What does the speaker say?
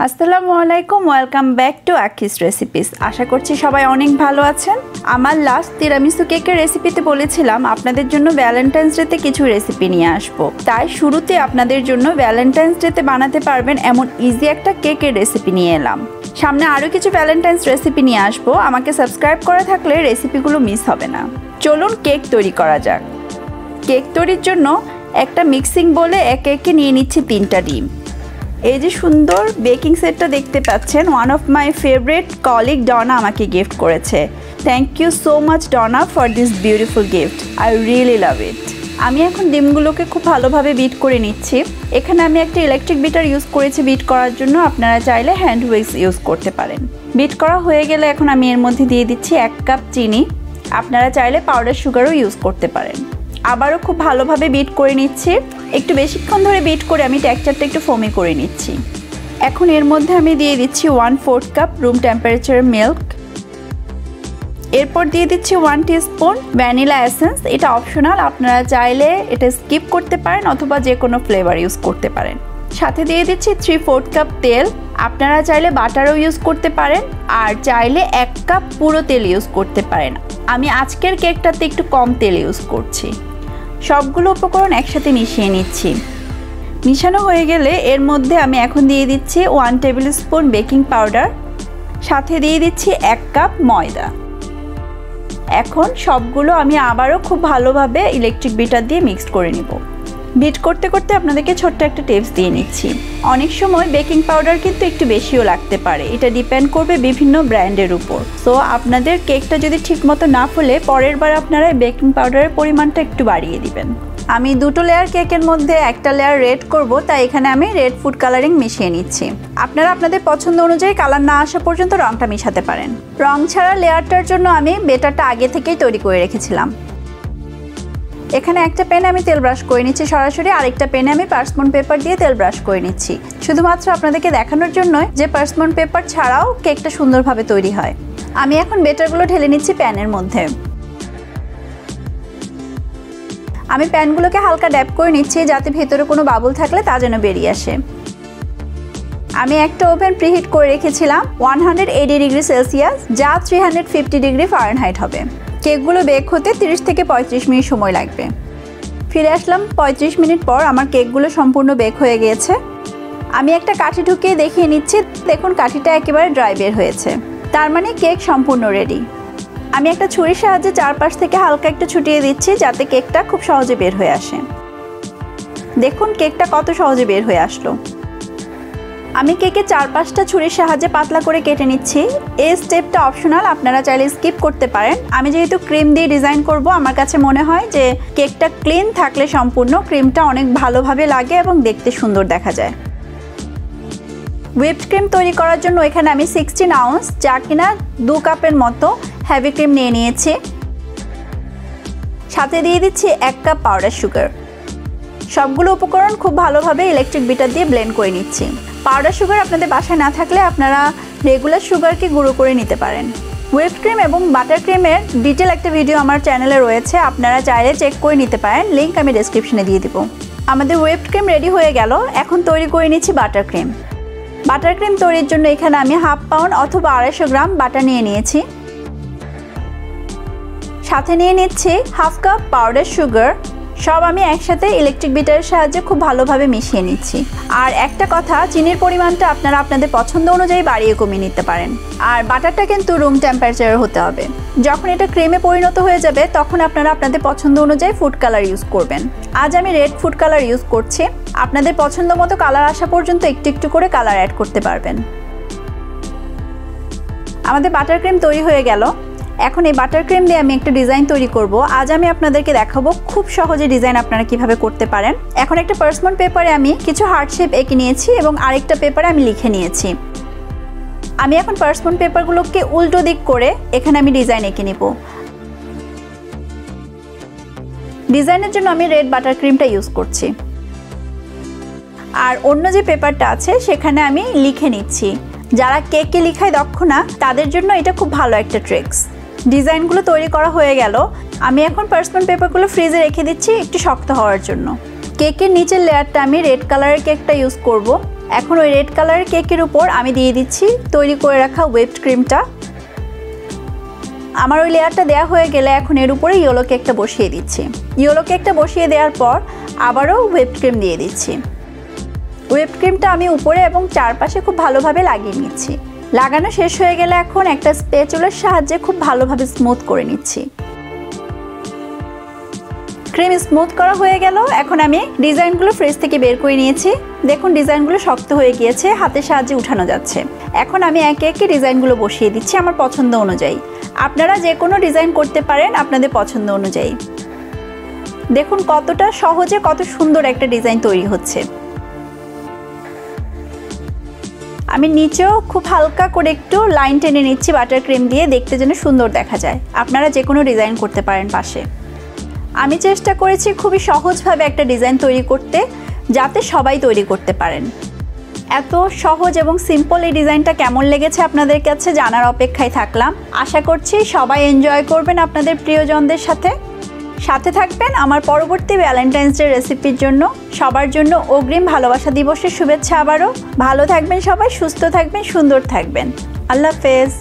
আসসালামু আলাইকুম, welcome back to আকিস রেসিপিস। আশা করছি সবাই অনেক ভালো আছেন। আমার লাস্ট তিরামিসু কেকের রেসিপিতে বলেছিলাম আপনাদের জন্য ভ্যালেন্টাইন্স ডেতে কিছু রেসিপি নিয়ে আসবো, তাই শুরুতে আপনাদের জন্য ভ্যালেন্টাইন্স ডেতে বানাতে পারবেন এমন ইজি একটা কেকের রেসিপি নিয়ে এলাম। সামনে আরও কিছু ভ্যালেন্টাইন্স রেসিপি নিয়ে আসবো, আমাকে সাবস্ক্রাইব করা থাকলে রেসিপিগুলো মিস হবে না। চলুন কেক তৈরি করা যাক। কেক তৈরির জন্য একটা মিক্সিং বোলে একে একে নিয়ে নিচ্ছি 3টা ডিম। এই যে সুন্দর বেকিং সেটটা দেখতে পাচ্ছেন, one of my favourite colleague Donna আমাকে গিফট করেছে। Thank you so much Donna for this beautiful gift, I really love it. আমি এখন ডিমগুলোকে খুব ভালোভাবে বিট করে নিচ্ছি। এখানে আমি একটা ইলেকট্রিক বিটার ইউজ করেছি বিট করার জন্য, আপনারা চাইলে হ্যান্ড হুইক্স ইউজ করতে পারেন। বিট করা হয়ে গেলে এখন আমি এর মধ্যে দিয়ে দিচ্ছি 1 কাপ চিনি। আপনারা চাইলে পাউডার সুগারও ইউজ করতে পারেন। আবারও খুব ভালোভাবে বিট করে নিচ্ছি। একটু বেশিক্ষণ ধরে বিট করে আমি টেক্সচারটা একটু ফোমি করে নিচ্ছি। এখন এর মধ্যে আমি দিয়ে দিচ্ছি 1/4 কাপ রুম টেম্পারেচার মিল্ক। এরপর দিয়ে দিচ্ছি 1 টিস্পুন ভ্যানিলা এসেন্স। এটা অপশনাল, আপনারা চাইলে এটা স্কিপ করতে পারেন অথবা যে কোনো ফ্লেভার ইউজ করতে পারেন। সাথে দিয়ে দিচ্ছি 3/4 কাপ তেল। আপনারা চাইলে বাটারও ইউজ করতে পারেন, আর চাইলে 1 কাপ পুরো তেল ইউজ করতে পারেন। আমি আজকের কেকটাতে একটু কম তেল ইউজ করছি। সবগুলো উপকরণ একসাথে মিশিয়ে নিচ্ছি। মিশানো হয়ে গেলে এর মধ্যে আমি এখন দিয়ে দিচ্ছি 1 টেবিল স্পুন বেকিং পাউডার, সাথে দিয়ে দিচ্ছি 1 কাপ ময়দা। এখন সবগুলো আমি আবারও খুব ভালোভাবে ইলেকট্রিক বিটার দিয়ে মিক্সড করে নিব। বিট করতে করতে আপনাদেরকে ছোট্ট একটা টিপস দিয়ে নিচ্ছি। অনেক সময় বেকিং পাউডার কিন্তু একটু বেশিও লাগতে পারে, এটা ডিপেন্ড করবে বিভিন্ন ব্র্যান্ডের উপর। সো আপনাদের কেকটা যদি ঠিকমতো না ফুলে পরের বার আপনারা বেকিং পাউডারের পরিমাণটা একটু বাড়িয়ে দিবেন। আমি 2টো লেয়ার কেকের মধ্যে একটা লেয়ার রেড করব, তাই এখানে আমি রেড ফুড কালারিং মিশিয়ে নিচ্ছি। আপনারা আপনাদের পছন্দ অনুযায়ী কালার না আসা পর্যন্ত রঙটা মিশাতে পারেন। রং ছাড়া লেয়ারটার জন্য আমি বেটারটা আগে থেকেই তৈরি করে রেখেছিলাম। এখানে একটা প্যানে আমি তেল ব্রাশ করে নিচ্ছি সরাসরি, আরেকটা প্যানে আমি পার্চমেন্ট পেপার দিয়ে তেল ব্রাশ করে নিচ্ছি, শুধুমাত্র আপনাদেরকে দেখানোর জন্য যে পার্চমেন্ট পেপার ছাড়াও কেকটা সুন্দরভাবে তৈরি হয়। আমি এখন বেটারগুলো ঢেলে নিচ্ছি প্যানের মধ্যে। আমি প্যানগুলোকে হালকা ড্যাপ করে নিচ্ছি যাতে ভেতরে কোনো বাবুল থাকলে তা যেন বেরিয়ে আসে। আমি একটা ওভেন প্রিহিট করে রেখেছিলাম 180 ডিগ্রি সেলসিয়াস, যা 350 ডিগ্রি ফারেনহাইট হবে। কেকগুলো বেক হতে 30 থেকে 35 মিনিট সময় লাগবে। ফিরে আসলাম 35 মিনিট পর। আমার কেকগুলো সম্পূর্ণ বেক হয়ে গিয়েছে। আমি একটা কাঠি ঢুকিয়ে দেখিয়ে নিচ্ছি। দেখুন কাঠিটা একেবারে ড্রাই বের হয়েছে, তার মানে কেক সম্পূর্ণ রেডি। আমি একটা ছুরির সাহায্যে চারপাশ থেকে হালকা একটু ছুটিয়ে দিচ্ছি যাতে কেকটা খুব সহজে বের হয়ে আসে। দেখুন কেকটা কত সহজে বের হয়ে আসলো। আমি কেকের চারপাশটা ছুরির সাহায্যে পাতলা করে কেটে নিচ্ছি। এই স্টেপটা অপশনাল, আপনারা চাইলে স্কিপ করতে পারেন। আমি যেহেতু ক্রিম দিয়ে ডিজাইন করব, আমার কাছে মনে হয় যে কেকটা ক্লিন থাকলে সম্পূর্ণ ক্রিমটা অনেক ভালোভাবে লাগে এবং দেখতে সুন্দর দেখা যায়। হুইপড ক্রিম তৈরি করার জন্য এখানে আমি 16 আউন্স, যা কিনা 2 কাপের মতো হেভি ক্রিম নিয়ে নিয়েছি। সাথে দিয়ে দিচ্ছি 1 কাপ পাউডার সুগার। সবগুলো উপকরণ খুব ভালোভাবে ইলেকট্রিক বিটার দিয়ে ব্লেন্ড করে নিচ্ছি। পাউডার সুগার আপনাদের বাসায় না থাকলে আপনারা রেগুলার সুগারকে গুঁড়ো করে নিতে পারেন। হুইপড ক্রিম এবং বাটার ক্রিমের ডিটেল একটা ভিডিও আমার চ্যানেলে রয়েছে, আপনারা চাইলে চেক করে নিতে পারেন, লিঙ্ক আমি ডেসক্রিপশনে দিয়ে দিব। আমাদের হুইপড ক্রিম রেডি হয়ে গেল। এখন তৈরি করে নিচ্ছি বাটার ক্রিম। বাটার ক্রিম তৈরির জন্য এখানে আমি 1/2 পাউন্ড অথবা 250 গ্রাম বাটার নিয়ে নিয়েছি। সাথে নিয়ে নিচ্ছি 1/2 কাপ পাউডার সুগার। সব আমি একসাথে ইলেকট্রিক বিটারের সাহায্যে খুব ভালোভাবে মিশিয়ে নিচ্ছি। আর একটা কথা, চিনির পরিমাণটা আপনারা আপনাদের পছন্দ অনুযায়ী বাড়িয়ে কমিয়ে নিতে পারেন। আর বাটারটা কিন্তু রুম টেম্পারেচারে হতে হবে। যখন এটা ক্রিমে পরিণত হয়ে যাবে তখন আপনারা আপনাদের পছন্দ অনুযায়ী ফুড কালার ইউজ করবেন। আজ আমি রেড ফুড কালার ইউজ করছি। আপনাদের পছন্দ মতো কালার আসা পর্যন্ত একটু একটু করে কালার অ্যাড করতে পারবেন। আমাদের বাটার ক্রিম তৈরি হয়ে গেল। এখন এই বাটার ক্রিম দিয়ে আমি একটা ডিজাইন তৈরি করব। আজ আমি আপনাদেরকে দেখাবো খুব সহজে ডিজাইন আপনারা কিভাবে করতে পারেন। এখন একটা পার্চমেন্ট পেপারে আমি কিছু হার্ট শেপ এঁকে নিয়েছি এবং আরেকটা পেপারে আমি লিখে নিয়েছি। আমি এখন পার্চমেন্ট পেপারগুলোকে উল্টো দিক করে এখানে আমি ডিজাইন এঁকে নিব। ডিজাইনের জন্য আমি রেড বাটার ক্রিমটা ইউজ করছি। আর অন্য যে পেপারটা আছে সেখানে আমি লিখে নিচ্ছি। যারা কেকে লেখায় দক্ষ না তাদের জন্য এটা খুব ভালো একটা ট্রিক্স। ডিজাইনগুলো তৈরি করা হয়ে গেল। আমি এখন পার্চমেন্ট পেপারগুলো ফ্রিজে রেখে দিচ্ছি একটু শক্ত হওয়ার জন্য। কেকের নিচের লেয়ারটা আমি রেড কালারের কেকটা ইউজ করব। এখন ওই রেড কালারের কেকের উপর আমি দিয়ে দিচ্ছি তৈরি করে রাখা হুইপড ক্রিমটা। আমার ওই লেয়ারটা দেওয়া হয়ে গেলে এখন এর উপরে ইয়েলো কেকটা বসিয়ে দিচ্ছি। ইয়েলো কেকটা বসিয়ে দেওয়ার পর আবারও হুইপড ক্রিম দিয়ে দিচ্ছি। হুইপড ক্রিমটা আমি উপরে এবং চারপাশে খুব ভালোভাবে লাগিয়ে নিচ্ছি। লাগানো শেষ হয়ে গেলে এখন একটা স্প্যাচুলার সাহায্যে খুব ভালোভাবে স্মুথ করে নিচ্ছি। ক্রিম স্মুথ করা হয়ে গেল। এখন আমি ডিজাইনগুলো ফ্রিজ থেকে বের করে নিয়েছি। দেখুন ডিজাইনগুলো শক্ত হয়ে গিয়েছে, হাতের সাহায্যে উঠানো যাচ্ছে। এখন আমি একে একে ডিজাইনগুলো বসিয়ে দিচ্ছি আমার পছন্দ অনুযায়ী। আপনারা যে কোনো ডিজাইন করতে পারেন আপনাদের পছন্দ অনুযায়ী। দেখুন কতটা সহজে কত সুন্দর একটা ডিজাইন তৈরি হচ্ছে। আমি নিচেও খুব হালকা করে একটু লাইন টেনে নিচ্ছি বাটার ক্রিম দিয়ে, দেখতে যেন সুন্দর দেখা যায়। আপনারা যে কোনো ডিজাইন করতে পারেন পাশে। আমি চেষ্টা করেছি খুবই সহজভাবে একটা ডিজাইন তৈরি করতে, যাতে সবাই তৈরি করতে পারেন। এত সহজ এবং সিম্পল এই ডিজাইনটা কেমন লেগেছে আপনাদের কাছে জানার অপেক্ষায় থাকলাম। আশা করছি সবাই এনজয় করবেন আপনাদের প্রিয়জনদের সাথে। সাথে থাকবেন আমার পরবর্তী ভ্যালেন্টাইন্স ডে রেসিপির জন্য। সবার জন্য অগ্রিম ভালোবাসা দিবসের শুভেচ্ছা আবারও। ভালো থাকবেন সবাই, সুস্থ থাকবেন, সুন্দর থাকবেন। আল্লাহ হাফেজ।